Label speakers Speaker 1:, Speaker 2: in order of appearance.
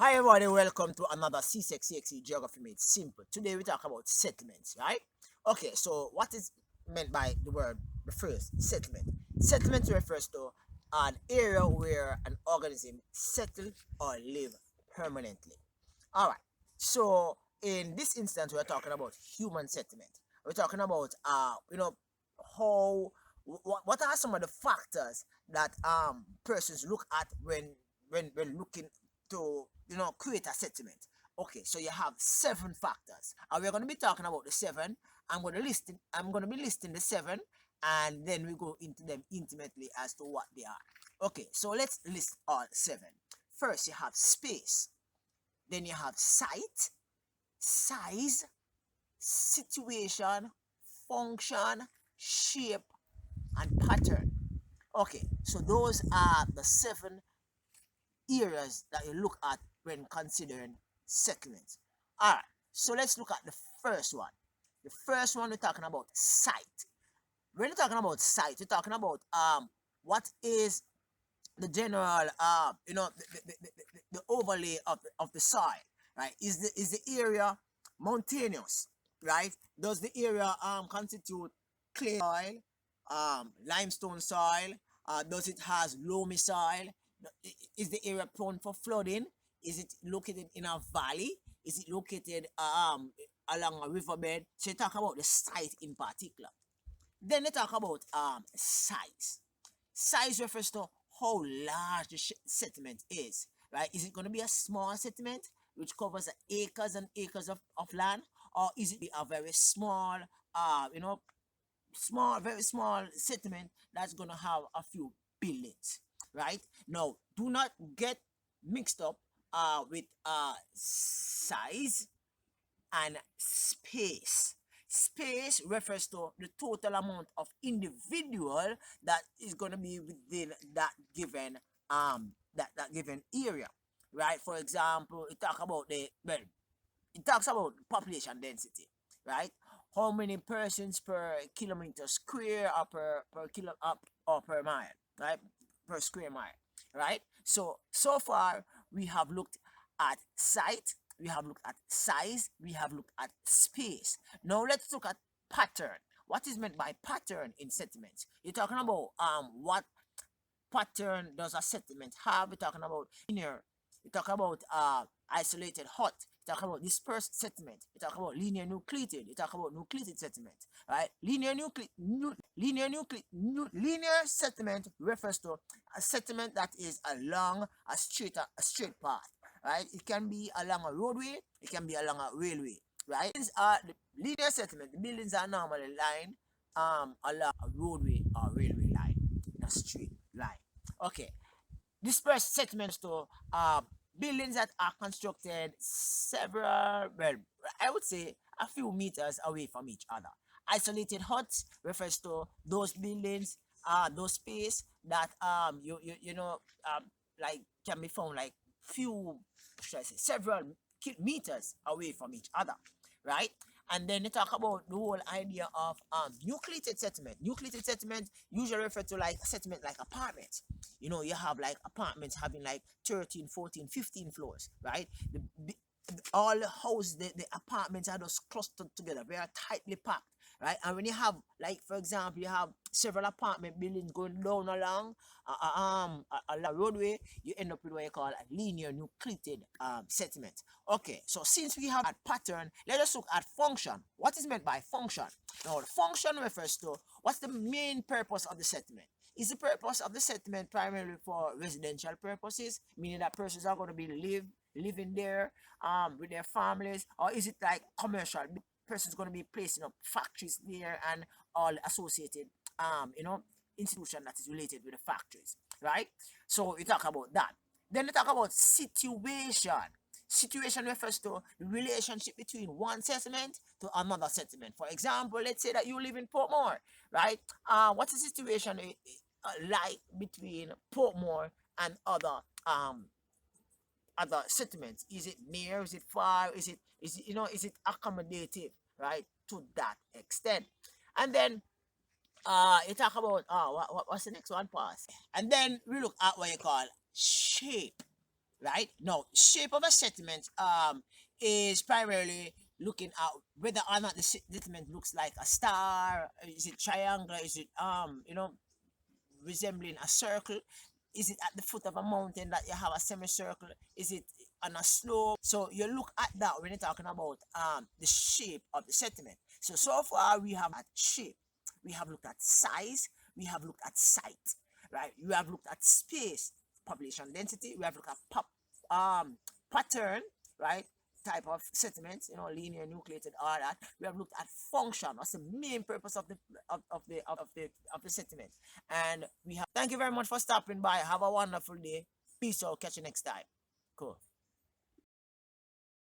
Speaker 1: Hi everybody, welcome to another C6CXE Geography Made Simple. Today we talk about settlements, right? Okay, so what is meant by the word refers settlement? Settlement refers to an area where an organism settle or live permanently. Alright, so in this instance we're talking about human settlement. We're talking about how what are some of the factors that persons look at when looking to create a settlement. Okay, so you have seven factors, and we're going to be talking about the seven. I'm going to be listing the seven, and then we go into them intimately as to what they are. Okay, so let's list all seven. First, you have space. Then you have sight, size, situation, function, shape, and pattern. Okay, so those are the seven areas that you look at when considering settlements. All right, so let's look at the first one. The first one we're talking about site. When you're talking about site, you're talking about what is the general the overlay of the soil, right? Is the area mountainous, right? Does the area constitute clay soil, limestone soil? Does it has loamy soil? Is the area prone for flooding? Is it located in a valley? Is it located along a riverbed? So you talk about the site in particular. Then they talk about size. Size refers to how large the settlement is, right? Is it going to be a small settlement which covers acres and acres of land, or is it a very small, very small settlement that's going to have a few buildings, right? Now, do not get mixed up with size and space. Space refers to the total amount of individual that is going to be within that given that given area, right? For example, it talks about population density, right? How many persons per kilometer square or per kilo up or per mile, right? Per square mile, right? So far we have looked at site, we have looked at size, we have looked at space. Now let's look at pattern. What is meant by pattern in settlements? You're talking about what pattern does a settlement have? We're talking about linear. We talk about isolated hut. We talk about dispersed settlement. We talk about linear nucleated. We talk about nucleated settlement. Right? Linear settlement refers to a settlement that is along a straight path. Right? It can be along a roadway. It can be along a railway. Right? These are the linear settlement. The buildings are normally lined along a roadway or railway line in a straight line. Okay, dispersed settlements to buildings that are constructed several, well, I would say a few meters away from each other. Isolated huts refers to those buildings, those space that like can be found like few, should I say, several meters away from each other, right? And then they talk about the whole idea of nucleated settlement. Nucleated settlement usually refer to like a settlement like apartments. You have like apartments having like 13, 14, 15 floors, right? All the houses, the apartments are just clustered together, very tightly packed, right? And when you have, like, for example, you have several apartment buildings going down along a roadway, you end up with what you call a linear nucleated settlement. Okay, so since we have that pattern, let us look at function. What is meant by function? Now, the function refers to what's the main purpose of the settlement. Is the purpose of the settlement primarily for residential purposes, meaning that persons are going to be living there with their families, or is it like commercial? Persons going to be placing up factories there and all associated institution that is related with the factories, right? So we talk about that. Then we talk about situation. Situation refers to the relationship between one settlement to another settlement. For example, let's say that you live in Portmore, right? What's the situation like between Portmore and other settlements? Is it near? Is it far? Is it accommodative, right? To that extent. And then you talk about what's the next one, pass? And then we look at what you call shape, right? Now, shape of a settlement is primarily looking at whether or not the settlement looks like a star. Is it triangular? Is it resembling a circle? Is it at the foot of a mountain that you have a semicircle? Is it on a slope? So you look at that when you're talking about the shape of the settlement. So far we have at shape, we have looked at size, we have looked at site, right? We have looked at space, population density, we have looked at pattern, right? Type of settlements, linear, nucleated, all that. We have looked at function. What's the main purpose of the settlement? And we have thank you very much for stopping by. Have a wonderful day. Peace out. Catch you next time. Cool.